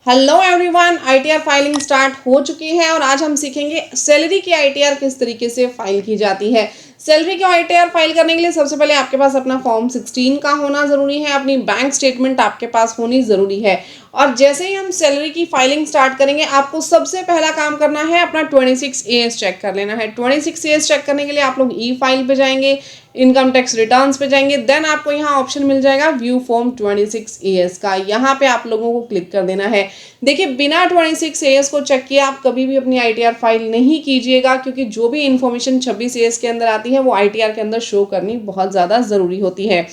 Hello everyone, ITR filing start हो चुकी है और आज हम सीखेंगे सैलरी की आईटीआर किस तरीके से फाइल की जाती है। सैलरी की आईटीआर फाइल करने के लिए सबसे पहले आपके पास अपना फॉर्म 16 का होना ज़रूरी है, अपनी बैंक स्टेटमेंट आपके पास होनी ज़रूरी है। और जैसे ही हम सैलरी की फाइलिंग स्टार्ट करेंगे, आपको सबसे पहला काम करना है अपना 26AS चेक कर लेना है। 26AS चेक करने के लिए आप लोग ई फाइल पे जाएंगे, इनकम टैक्स रिटर्न्स पे जाएंगे, देन आपको यहाँ ऑप्शन मिल जाएगा व्यू फॉर्म 26AS का। यहाँ पे आप लोगों को क्लिक कर देना है। देखिए, बिना 26AS को चेक किए आप कभी भी अपनी आईटीआर फाइल नहीं कीजिएगा, क्योंकि जो भी इंफॉर्मेशन 26AS के अंदर आती है वो आईटीआर के अंदर शो करनी बहुत ज़्यादा ज़रूरी होती है।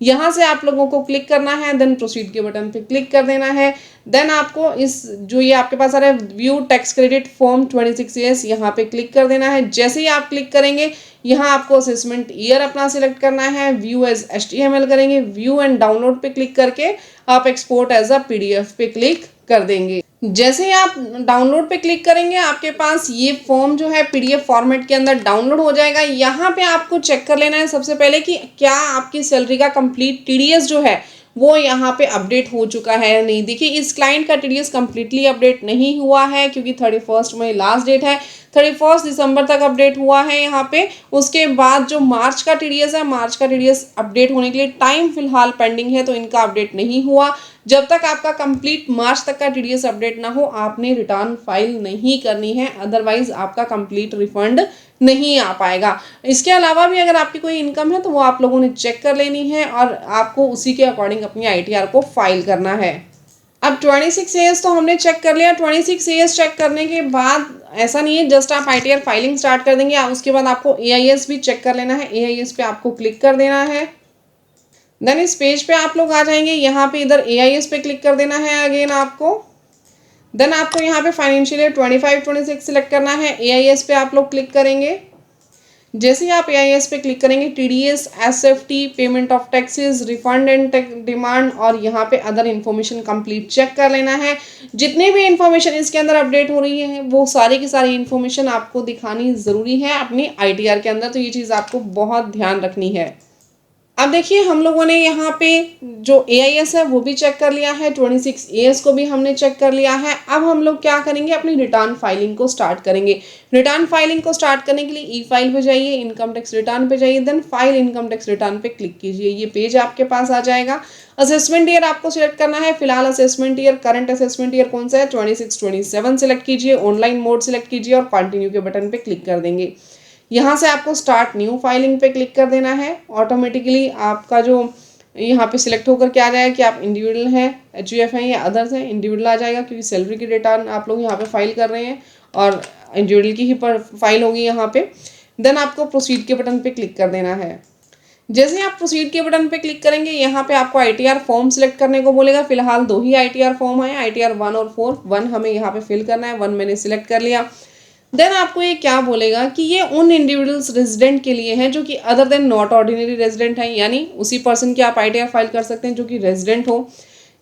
यहाँ से आप लोगों को क्लिक करना है, देन प्रोसीड के बटन पे क्लिक कर देना है। देन आपको इस जो ये आपके पास आ रहा है view tax credit form 26AS, यहाँ पे क्लिक कर देना है। जैसे ही आप क्लिक करेंगे, यहाँ आपको असेसमेंट ईयर अपना सिलेक्ट करना है, व्यू एज HTML करेंगे, व्यू एंड डाउनलोड पे क्लिक करके आप एक्सपोर्ट एज अ PDF पे क्लिक कर देंगे। जैसे ही आप डाउनलोड पे क्लिक करेंगे, आपके पास ये फॉर्म जो है PDF फॉर्मेट के अंदर डाउनलोड हो जाएगा। यहाँ पे आपको चेक कर लेना है सबसे पहले कि क्या आपकी सैलरी का कंप्लीट TDS जो है वो यहाँ पे अपडेट हो चुका है या नहीं। देखिए, इस क्लाइंट का TDS कंप्लीटली अपडेट नहीं हुआ है, क्योंकि 31 मई लास्ट डेट है, 31 दिसंबर तक अपडेट हुआ है यहाँ पे। उसके बाद जो मार्च का TDS है, मार्च का TDS अपडेट होने के लिए टाइम फिलहाल पेंडिंग है, तो इनका अपडेट नहीं हुआ। जब तक आपका कंप्लीट मार्च तक का TDS अपडेट ना हो, आपने रिटर्न फाइल नहीं करनी है, अदरवाइज आपका कंप्लीट रिफंड नहीं आ पाएगा। इसके अलावा भी अगर आपकी कोई इनकम है तो वो आप लोगों ने चेक कर लेनी है और आपको उसी के अकॉर्डिंग अपनी आईटीआर को फाइल करना है। अब 26AS तो हमने चेक कर लिया। 26AS चेक करने के बाद ऐसा नहीं है जस्ट आप आईटीआर फाइलिंग स्टार्ट कर देंगे, उसके बाद आपको AIS भी चेक कर लेना है। AIS पे आपको क्लिक कर देना है। देन इस पेज पे आप लोग आ जाएंगे, यहाँ पे इधर AIS पे क्लिक कर देना है अगेन आपको। देन आपको यहाँ पे फाइनेंशियल ईयर 25-26 सिलेक्ट करना है। AIS पे आप लोग क्लिक करेंगे। जैसे ही आप AIS पे क्लिक करेंगे, TDS, SFT, payment of taxes, refund and demand और यहाँ पे अदर इन्फॉर्मेशन कंप्लीट चेक कर लेना है। जितने भी इन्फॉर्मेशन इसके अंदर अपडेट हो रही है वो सारी की सारी इन्फॉर्मेशन आपको दिखानी ज़रूरी है अपनी आईटीआर के अंदर, तो ये चीज़ आपको बहुत ध्यान रखनी है। अब देखिए, हम लोगों ने यहाँ पे जो AIS है वो भी चेक कर लिया है, 26AS को भी हमने चेक कर लिया है। अब हम लोग क्या करेंगे, अपनी रिटर्न फाइलिंग को स्टार्ट करेंगे। रिटर्न फाइलिंग को स्टार्ट करने के लिए ई फाइल पे जाइए, इनकम टैक्स रिटर्न पे जाइए, then file income tax return पे क्लिक कीजिए। ये पेज आपके पास आ जाएगा। असेसमेंट ईयर आपको सिलेक्ट करना है। फिलहाल assessment year, current assessment year कौन सा है, 26-27 सिलेक्ट कीजिए। ऑनलाइन मोड सिलेक्ट कीजिए और कंटिन्यू के बटन पे क्लिक कर देंगे। यहाँ से आपको स्टार्ट न्यू फाइलिंग पे क्लिक कर देना है। ऑटोमेटिकली आपका जो यहाँ पे सिलेक्ट होकर के आ जाएगा कि आप इंडिविजुअल हैं, HUF हैं या अदर्स हैं। इंडिविजुअल आ जाएगा, क्योंकि सैलरी की रिटर्न आप लोग यहाँ पे फाइल कर रहे हैं और इंडिविजुअल की ही फाइल होगी यहाँ पे। देन आपको प्रोसीड के बटन पे क्लिक कर देना है। जैसे ही आप प्रोसीड के बटन पे क्लिक करेंगे, यहाँ पे आपको आईटीआर फॉर्म सिलेक्ट करने को बोलेगा। फिलहाल 2 ही आईटीआर फॉर्म है, आईटीआर 1 और 4। 1 हमें यहाँ पे फिल करना है, 1 मैंने सिलेक्ट कर लिया। देन आपको ये क्या बोलेगा कि ये उन इंडिविजुअल्स रेजिडेंट के लिए हैं जो कि other than not ordinary resident हैं, यानी उसी पर्सन की आप आईटीआर फाइल कर सकते हैं जो कि रेजिडेंट हो,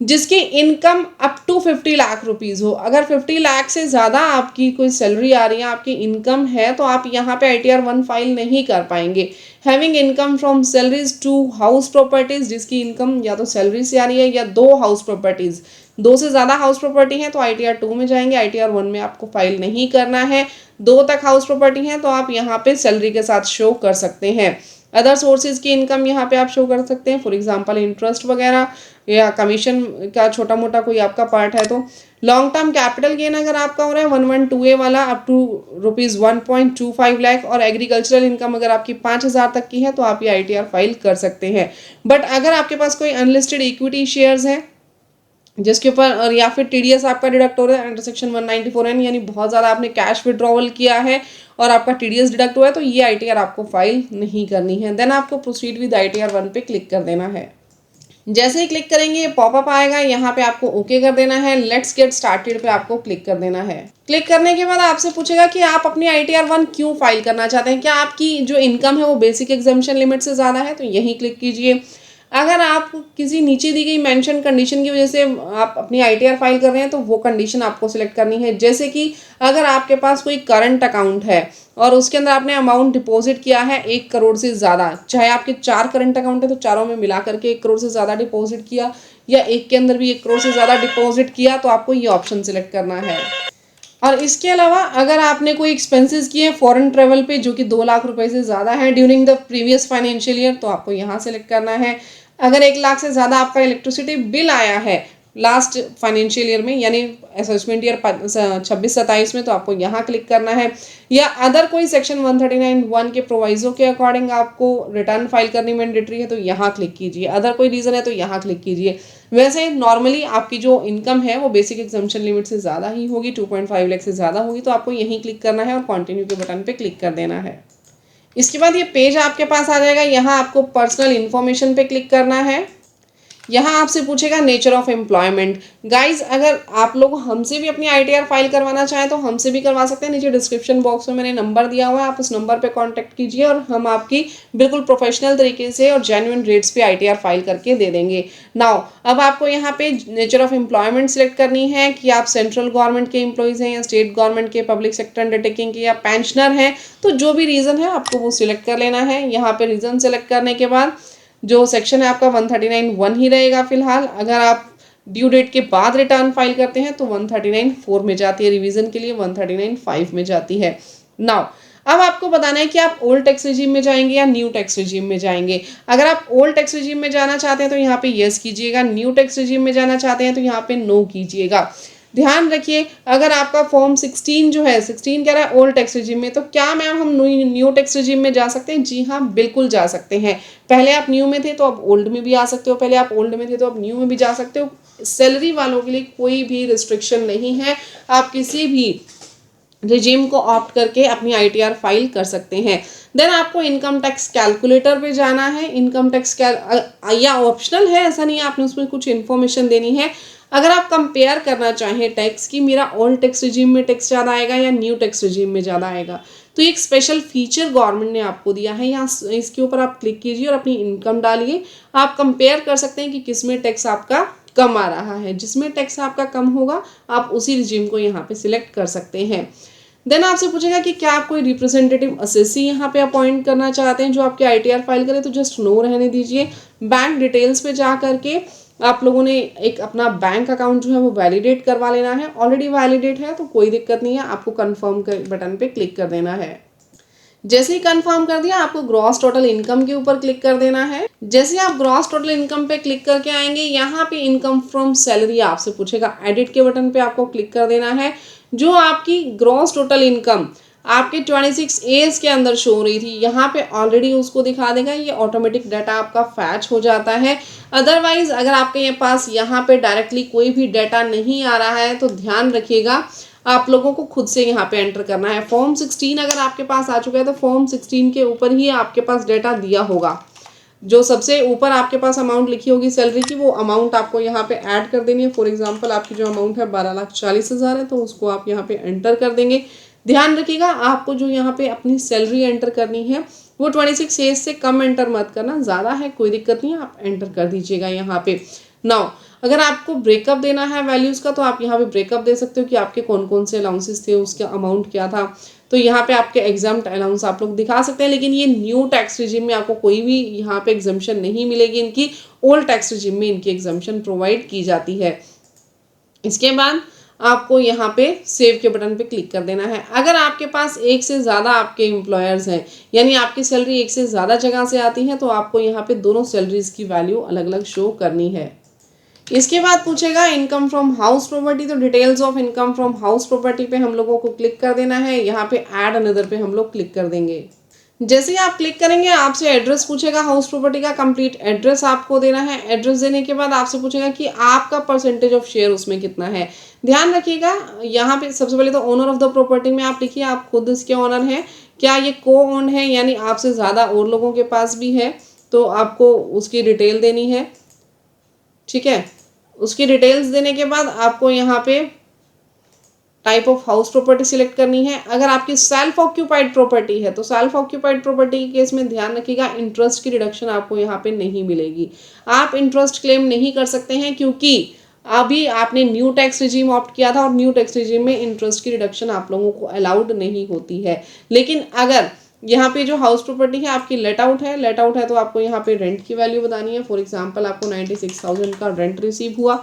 जिसकी income up to 50 lakh rupees हो। अगर 50 लाख से ज़्यादा आपकी कोई सैलरी आ रही है, आपकी इनकम है, तो आप यहाँ पे आईटीआर 1 फाइल नहीं कर पाएंगे। Having income from salaries to house properties, जिसकी इनकम या तो सैलरी से आ रही है या 2 हाउस प्रॉपर्टीज़, 2 से ज़्यादा हाउस प्रॉपर्टी है तो आईटीआर 2 में जाएंगे। आईटीआर 1 में आपको फाइल नहीं करना है। 2 तक हाउस प्रॉपर्टी है तो आप यहाँ पे सैलरी के साथ शो कर सकते हैं। अदर सोर्सेज की इनकम यहाँ पे आप शो कर सकते हैं, फॉर एग्जांपल इंटरेस्ट वगैरह या कमीशन का छोटा मोटा कोई आपका पार्ट है तो। लॉन्ग टर्म कैपिटल गेन अगर आपका हो रहा है 112A वाला अप टू ₹1.25 लाख, और एग्रीकल्चरल इनकम अगर आपकी 5000 तक की है तो आप ये आईटीआर फाइल कर सकते हैं। बट अगर आपके पास कोई अनलिस्टेड इक्विटी शेयर्स हैं जिसके ऊपर, और या फिर TDS आपका डिडक्ट हो रहा है अंडर सेक्शन 194N, यानी बहुत ज़्यादा आपने कैश विड्रॉवल किया है और आपका TDS डिडक्ट हुआ है, तो ये आईटीआर आपको फाइल नहीं करनी है। देन आपको प्रोसीड विद आईटीआर 1 पे क्लिक कर देना है। जैसे ही क्लिक करेंगे, पॉपअप आएगा, यहाँ पे आपको ओके कर देना है। लेट्स गेट स्टार्टेड पे आपको क्लिक कर देना है। क्लिक करने के बाद आपसे पूछेगा कि आप अपनी आईटीआर 1 क्यों फाइल करना चाहते हैं, क्या आपकी जो इनकम है वो बेसिक एग्जम्पशन लिमिट से ज़्यादा है, तो यहीं क्लिक कीजिए। अगर आप किसी नीचे दी गई मेंशन कंडीशन की वजह से आप अपनी आईटीआर फाइल कर रहे हैं तो वो कंडीशन आपको सिलेक्ट करनी है। जैसे कि अगर आपके पास कोई करंट अकाउंट है और उसके अंदर आपने अमाउंट डिपॉजिट किया है 1 करोड़ से ज़्यादा, चाहे आपके 4 करंट अकाउंट है तो चारों में मिला करके 1 करोड़ से ज़्यादा डिपॉजिट किया, या 1 के अंदर भी 1 करोड़ से ज़्यादा डिपॉजिट किया तो आपको ये ऑप्शन सिलेक्ट करना है। और इसके अलावा अगर आपने कोई एक्सपेंसेस किए फॉरेन ट्रेवल पे जो कि 2 लाख रुपए से ज़्यादा है during the previous financial year तो आपको यहाँ सेलेक्ट करना है। अगर 1 लाख से ज़्यादा आपका इलेक्ट्रिसिटी बिल आया है लास्ट फाइनेंशियल ईयर में यानी असेसमेंट ईयर 26-27 में तो आपको यहाँ क्लिक करना है। या अदर कोई सेक्शन 139(1) के प्रोवाइजो के अकॉर्डिंग आपको रिटर्न फाइल करनी मैंडेटरी है तो यहाँ क्लिक कीजिए। अदर कोई रीज़न है तो यहाँ क्लिक कीजिए। वैसे नॉर्मली आपकी जो इनकम है वो बेसिक एग्जम्पशन लिमिट से ज़्यादा ही होगी, 2.5 लाख से ज़्यादा होगी तो आपको यहीं क्लिक करना है और कंटिन्यू के बटन पे क्लिक कर देना है। इसके बाद ये पेज आपके पास आ जाएगा। यहाँ आपको पर्सनल इन्फॉर्मेशन पे क्लिक करना है। यहाँ आपसे पूछेगा नेचर ऑफ एम्प्लॉयमेंट। गाइज अगर आप लोग हमसे भी अपनी ITR फाइल करवाना चाहें तो हमसे भी करवा सकते हैं। नीचे डिस्क्रिप्शन बॉक्स में मैंने नंबर दिया हुआ है, आप उस नंबर पे कांटेक्ट कीजिए और हम आपकी बिल्कुल प्रोफेशनल तरीके से और जेन्युइन रेट्स पे ITR फाइल करके दे देंगे। नाउ अब आपको यहाँ पे नेचर ऑफ एम्प्लॉयमेंट सिलेक्ट करनी है कि आप सेंट्रल गवर्नमेंट के एम्प्लॉयज़ हैं या स्टेट गवर्नमेंट के, पब्लिक सेक्टर अंडरटेकिंग के या पेंशनर हैं, तो जो भी रीज़न है आपको वो सिलेक्ट कर लेना है। यहाँ पे रीज़न सेलेक्ट करने के बाद जो सेक्शन है आपका 139(1) ही रहेगा फिलहाल। अगर आप ड्यू डेट के बाद रिटर्न फाइल करते हैं तो 139(4) में जाती है, रिवीजन के लिए 139(5) में जाती है। नाउ अब आपको बताना है कि आप ओल्ड टैक्स रिजीम में जाएंगे या न्यू टैक्स रिजीम में जाएंगे। अगर आप ओल्ड टैक्स रिजीम में जाना चाहते हैं तो यहाँ पे यस कीजिएगा, न्यू टैक्स रिजीम में जाना चाहते हैं तो यहाँ पे नो कीजिएगा। ध्यान रखिए अगर आपका फॉर्म 16 जो है 16 कह रहा है ओल्ड टैक्स रिजीम में, तो क्या मैम हम न्यू टैक्स रिजीम में जा सकते हैं? जी हाँ, बिल्कुल जा सकते हैं। पहले आप न्यू में थे तो आप ओल्ड में भी आ सकते हो, पहले आप ओल्ड में थे तो आप न्यू में भी जा सकते हो। सैलरी वालों के लिए कोई भी रिस्ट्रिक्शन नहीं है, आप किसी भी रिजीम को ऑप्ट करके अपनी ITR फाइल कर सकते हैं। देन आपको इनकम टैक्स कैलकुलेटर पे जाना है। इनकम टैक्स या ऑप्शनल है, ऐसा नहीं है, आपने उसमें कुछ इन्फॉर्मेशन देनी है। अगर आप कंपेयर करना चाहें टैक्स की मेरा ओल्ड टैक्स रिजीम में टैक्स ज़्यादा आएगा या न्यू टैक्स रिजीम में ज़्यादा आएगा, तो एक स्पेशल फीचर गवर्नमेंट ने आपको दिया है, यहाँ इसके ऊपर आप क्लिक कीजिए और अपनी इनकम डालिए। आप कंपेयर कर सकते हैं कि किस में टैक्स आपका कम आ रहा है। जिसमें टैक्स आपका कम होगा आप उसी रिजीम को यहाँ पे सिलेक्ट कर सकते हैं। देन आपसे पूछेगा कि क्या आप कोई रिप्रेजेंटेटिव असेसी यहाँ पे अपॉइंट करना चाहते हैं जो आपके ITR फाइल करे, तो जस्ट नो रहने दीजिए। बैंक डिटेल्स पे जा करके आप लोगों ने एक अपना बैंक अकाउंट जो है वो वैलिडेट करवा लेना है। ऑलरेडी वैलिडेट है तो कोई दिक्कत नहीं है, आपको कंफर्म बटन पे क्लिक कर देना है। जैसे ही कंफर्म कर दिया आपको ग्रॉस टोटल इनकम के ऊपर क्लिक कर देना है। जैसे आप ग्रॉस टोटल इनकम पे क्लिक करके आएंगे यहाँ पे इनकम फ्रॉम सैलरी आपसे पूछेगा, एडिट के बटन पे आपको क्लिक कर देना है। जो आपकी ग्रॉस टोटल इनकम आपके 26 एज के अंदर शो हो रही थी यहाँ पे ऑलरेडी उसको दिखा देगा, ये ऑटोमेटिक डाटा आपका फैच हो जाता है। अदरवाइज अगर आपके पास यहाँ पे डायरेक्टली कोई भी डाटा नहीं आ रहा है तो ध्यान रखिएगा आप लोगों को खुद से यहाँ पे एंटर करना है। फॉर्म 16 अगर आपके पास आ चुका है तो फॉर्म 16 के ऊपर ही आपके पास डाटा दिया होगा। जो सबसे ऊपर आपके पास अमाउंट लिखी होगी सैलरी की, वो अमाउंट आपको यहाँ पे ऐड कर देनी है। फॉर एग्जांपल आपकी जो अमाउंट है 12,40,000 है तो उसको आप यहाँ पे एंटर कर देंगे। ध्यान रखिएगा आपको जो यहाँ पे अपनी सैलरी एंटर करनी है वो 26 एज से कम एंटर मत करना, ज़्यादा है कोई दिक्कत नहीं है, आप एंटर कर दीजिएगा यहाँ पे। नाउ अगर आपको ब्रेकअप देना है वैल्यूज़ का तो आप यहाँ पे ब्रेकअप दे सकते हो कि आपके कौन कौन से अलाउंसेस थे, उसका अमाउंट क्या था। तो यहाँ पे आपके एग्जाम्प्ट अलाउंस आप लोग दिखा सकते हैं। लेकिन ये न्यू टैक्स रिजीम में आपको कोई भी यहाँ पे एग्जाम्पशन नहीं मिलेगी इनकी, ओल्ड टैक्स रिजीम में इनकी एग्जाम्पशन प्रोवाइड की जाती है। इसके बाद आपको यहाँ पे सेव के बटन पे क्लिक कर देना है। अगर आपके पास एक से ज़्यादा आपके एम्प्लॉयर्स हैं यानी आपकी सैलरी एक से ज़्यादा जगह से आती है तो आपको यहाँ पे दोनों सैलरीज की वैल्यू अलग अलग शो करनी है। इसके बाद पूछेगा इनकम फ्रॉम हाउस प्रॉपर्टी, तो details of income from house property पे हम लोगों को क्लिक कर देना है। यहाँ पे ऐड अनदर पे हम लोग क्लिक कर देंगे। जैसे ही आप क्लिक करेंगे आपसे एड्रेस पूछेगा, हाउस प्रॉपर्टी का कंप्लीट एड्रेस आपको देना है। एड्रेस देने के बाद आपसे पूछेगा कि आपका परसेंटेज ऑफ शेयर उसमें कितना है। ध्यान रखिएगा यहाँ पे सबसे पहले तो ओनर ऑफ द प्रॉपर्टी में आप लिखिए आप खुद इसके ओनर हैं, क्या ये को ओन है यानी आपसे ज़्यादा और लोगों के पास भी है तो आपको उसकी डिटेल देनी है। ठीक है, उसकी डिटेल्स देने के बाद आपको यहाँ पे type of house property select करनी है। अगर आपकी सेल्फ ऑक्यूपाइड प्रॉपर्टी है तो सेल्फ ऑक्यूपाइड प्रॉपर्टी के केस में ध्यान रखिएगा इंटरेस्ट की रिडक्शन आपको यहाँ पे नहीं मिलेगी। आप इंटरेस्ट क्लेम नहीं कर सकते हैं क्योंकि अभी आपने न्यू टैक्स रिजीम ऑप्ट किया था और न्यू टैक्स रिजीम में इंटरेस्ट की रिडक्शन आप लोगों को अलाउड नहीं होती है। लेकिन अगर यहाँ पे जो हाउस प्रॉपर्टी है आपकी लेट आउट है, लेट आउट है तो आपको यहाँ पे रेंट की वैल्यू बतानी है। फॉर एग्जांपल आपको 96,000 का रेंट रिसीव हुआ,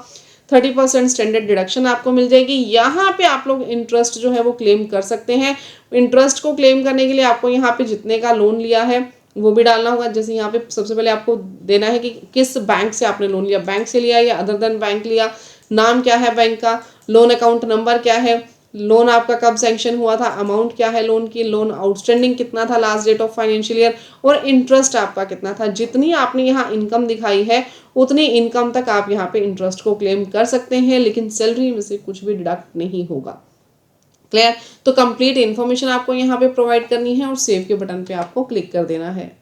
30% स्टैंडर्ड डिडक्शन आपको मिल जाएगी। यहाँ पे आप लोग इंटरेस्ट जो है वो क्लेम कर सकते हैं। इंटरेस्ट को क्लेम करने के लिए आपको यहाँ पे जितने का लोन लिया है वो भी डालना होगा। जैसे यहाँ पे सबसे पहले आपको देना है कि किस बैंक से आपने लोन लिया, बैंक से लिया या अदर देन बैंक लिया, नाम क्या है बैंक का, लोन अकाउंट नंबर क्या है, लोन आपका कब सैंक्शन हुआ था, अमाउंट क्या है लोन की, लोन आउटस्टैंडिंग कितना था last date of financial year, और इंटरेस्ट आपका कितना था। जितनी आपने यहाँ इनकम दिखाई है उतनी इनकम तक आप यहाँ पे इंटरेस्ट को क्लेम कर सकते हैं, लेकिन सैलरी में से कुछ भी डिडक्ट नहीं होगा। क्लियर? तो कंप्लीट इन्फॉर्मेशन आपको यहाँ पे प्रोवाइड करनी है और सेव के बटन पे आपको क्लिक कर देना है।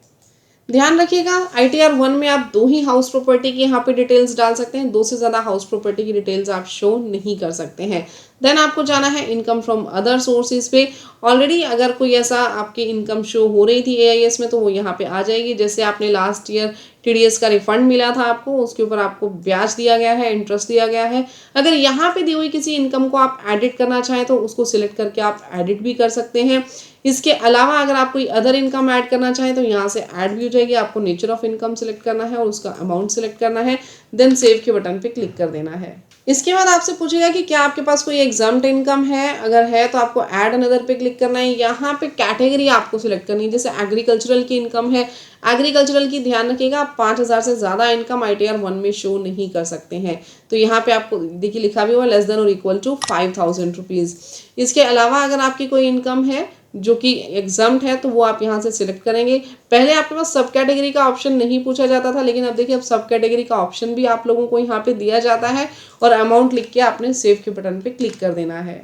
ध्यान रखिएगा ITR 1 में आप 2 ही हाउस प्रॉपर्टी की यहाँ पे डिटेल्स डाल सकते हैं, 2 से ज़्यादा हाउस प्रॉपर्टी की डिटेल्स आप शो नहीं कर सकते हैं। देन आपको जाना है इनकम फ्रॉम अदर सोर्सेज पे। ऑलरेडी अगर कोई ऐसा आपकी इनकम शो हो रही थी AIS में तो वो यहाँ पे आ जाएगी। जैसे आपने लास्ट ईयर TDS का रिफंड मिला था आपको, उसके ऊपर आपको ब्याज दिया गया है, इंटरेस्ट दिया गया है। अगर यहाँ पे दी हुई किसी इनकम को आप एडिट करना चाहें तो उसको सिलेक्ट करके आप एडिट भी कर सकते हैं। इसके अलावा अगर आप कोई अदर इनकम ऐड करना चाहें तो यहाँ से ऐड भी हो जाएगी। आपको नेचर ऑफ इनकम सेलेक्ट करना है और उसका अमाउंट सेलेक्ट करना है, देन सेव के बटन पे क्लिक कर देना है। इसके बाद आपसे पूछेगा कि क्या आपके पास कोई एग्जाम्प्ट इनकम है, अगर है तो आपको ऐड अनदर पे क्लिक करना है। यहाँ पे कैटेगरी आपको सिलेक्ट करनी है। जैसे एग्रीकल्चरल की इनकम है, एग्रीकल्चरल की ध्यान रखिएगा आप 5,000 से ज़्यादा इनकम ITR 1 में शो नहीं कर सकते हैं। तो यहाँ पे आपको देखिए लिखा भी हुआ लेस देन और इक्वल टू 5,000 रुपीज़। इसके अलावा अगर आपकी कोई इनकम है जो कि एग्जाम्प्ट है तो वो आप यहाँ से सिलेक्ट करेंगे। पहले आपके पास सब कैटेगरी का ऑप्शन नहीं पूछा जाता था, लेकिन अब देखिए अब सब कैटेगरी का ऑप्शन भी आप लोगों को यहाँ पे दिया जाता है और अमाउंट लिख के आपने सेव के बटन पे क्लिक कर देना है।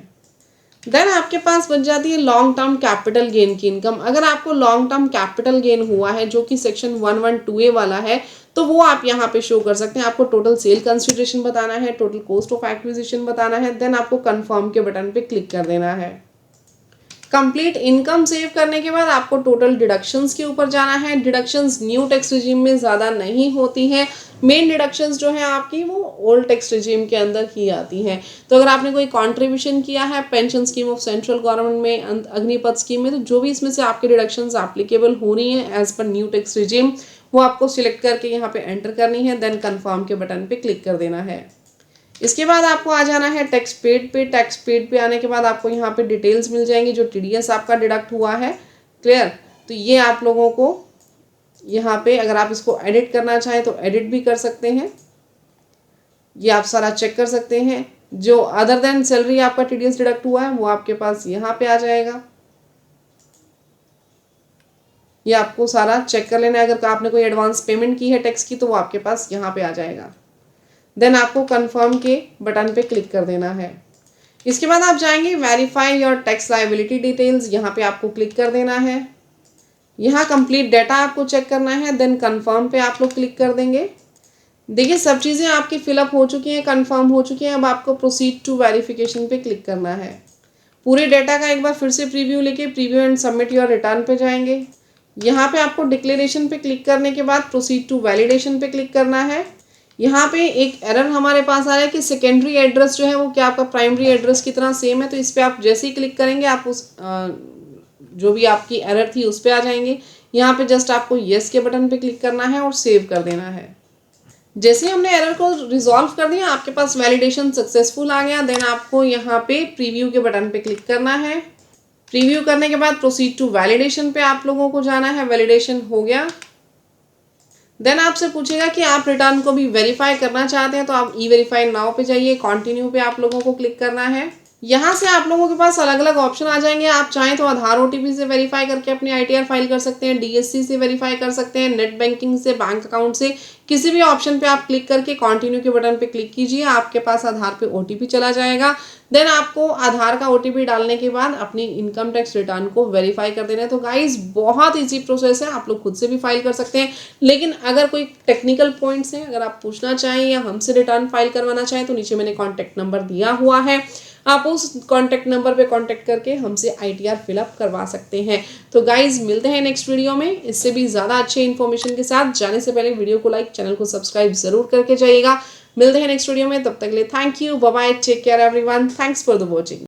देन आपके पास बच जाती है लॉन्ग टर्म कैपिटल गेन की इनकम। अगर आपको लॉन्ग टर्म कैपिटल गेन हुआ है जो कि सेक्शन 112A वाला है तो वो आप यहाँ पे शो कर सकते हैं। आपको टोटल सेल कंसिडरेशन बताना है, टोटल कॉस्ट ऑफ एक्विजिशन बताना है, देन आपको कंफर्म के बटन पे क्लिक कर देना है। कंप्लीट इनकम सेव करने के बाद आपको टोटल डिडक्शंस के ऊपर जाना है। डिडक्शंस न्यू टैक्स रिजीम में ज़्यादा नहीं होती हैं। मेन डिडक्शंस जो है आपकी वो ओल्ड टैक्स रिजीम के अंदर ही आती हैं। तो अगर आपने कोई कंट्रीब्यूशन किया है pension scheme of central government में, अग्निपथ स्कीम में, तो जो भी इसमें से आपके डिडक्शंस एप्लीकेबल हो रही हैं as per new tax regime वो आपको सिलेक्ट करके यहाँ पे एंटर करनी है, देन कन्फर्म के बटन पे क्लिक कर देना है। इसके बाद आपको आ जाना है टैक्स पेड पे। टैक्स पेड पे आने के बाद आपको यहाँ पे डिटेल्स मिल जाएंगी जो TDS आपका डिडक्ट हुआ है। क्लियर? तो ये आप लोगों को यहाँ पे अगर आप इसको एडिट करना चाहें तो एडिट भी कर सकते हैं। ये आप सारा चेक कर सकते हैं। जो अदर देन सैलरी आपका TDS डिडक्ट हुआ है वो आपके पास यहाँ पे आ जाएगा। ये आपको सारा चेक कर लेना है। अगर आपने कोई एडवांस पेमेंट की है टैक्स की तो वो आपके पास यहाँ पे आ जाएगा। देन आपको कंफर्म के बटन पे क्लिक कर देना है। इसके बाद आप जाएंगे verify your tax liability details, यहाँ पे आपको क्लिक कर देना है। यहाँ कंप्लीट डाटा आपको चेक करना है, देन कंफर्म पे आप लोग क्लिक कर देंगे। देखिए सब चीज़ें आपकी फिलअप हो चुकी हैं, कंफर्म हो चुकी हैं। अब आपको प्रोसीड टू वेरिफिकेशन पे क्लिक करना है। पूरे डाटा का एक बार फिर से प्रीव्यू लेके preview and submit your return पे जाएंगे। यहाँ पे आपको डिक्लेरेशन पे क्लिक करने के बाद प्रोसीड टू वैलिडेशन पे क्लिक करना है। यहाँ पे एक एरर हमारे पास आ रहा है कि सेकेंडरी एड्रेस जो है वो क्या आपका प्राइमरी एड्रेस की तरह सेम है। तो इस पर आप जैसे ही क्लिक करेंगे आप उस जो भी आपकी एरर थी उस पर आ जाएंगे। यहाँ पे जस्ट आपको येस के बटन पे क्लिक करना है और सेव कर देना है। जैसे हमने एरर को रिजॉल्व कर दिया आपके पास वैलिडेशन सक्सेसफुल आ गया। देन आपको यहाँ पे प्रीव्यू के बटन पे क्लिक करना है। प्रीव्यू करने के बाद प्रोसीड टू वैलिडेशन पे आप लोगों को जाना है। वैलिडेशन हो गया। देन आपसे पूछेगा कि आप रिटर्न को भी वेरीफाई करना चाहते हैं तो आप E-वेरीफाई नाउ पे जाइए। कंटिन्यू पे आप लोगों को क्लिक करना है। यहाँ से आप लोगों के पास अलग अलग ऑप्शन आ जाएंगे। आप चाहें तो आधार OTP से वेरीफाई करके अपनी ITR फाइल कर सकते हैं, DSC से वेरीफाई कर सकते हैं, नेट बैंकिंग से, बैंक अकाउंट से, किसी भी ऑप्शन पे आप क्लिक करके कंटिन्यू के बटन पे क्लिक कीजिए। आपके पास आधार पे OTP चला जाएगा। देन आपको आधार का OTP डालने के बाद अपनी इनकम टैक्स रिटर्न को वेरीफाई कर देना है। तो गाइज बहुत ईजी प्रोसेस है, आप लोग खुद से भी फाइल कर सकते हैं। लेकिन अगर कोई टेक्निकल पॉइंट्स हैं, अगर आप पूछना चाहें या हमसे रिटर्न फाइल करवाना चाहें तो नीचे मैंने कॉन्टैक्ट नंबर दिया हुआ है। आप उस कॉन्टैक्ट नंबर पे कॉन्टैक्ट करके हमसे ITR फिलअप करवा सकते हैं। तो गाइज मिलते हैं नेक्स्ट वीडियो में इससे भी ज़्यादा अच्छे इन्फॉर्मेशन के साथ। जाने से पहले वीडियो को लाइक, चैनल को सब्सक्राइब जरूर करके जाइएगा। मिलते हैं नेक्स्ट वीडियो में, तब तक के लिए thank you, bye bye, take care everyone, thanks for the watching.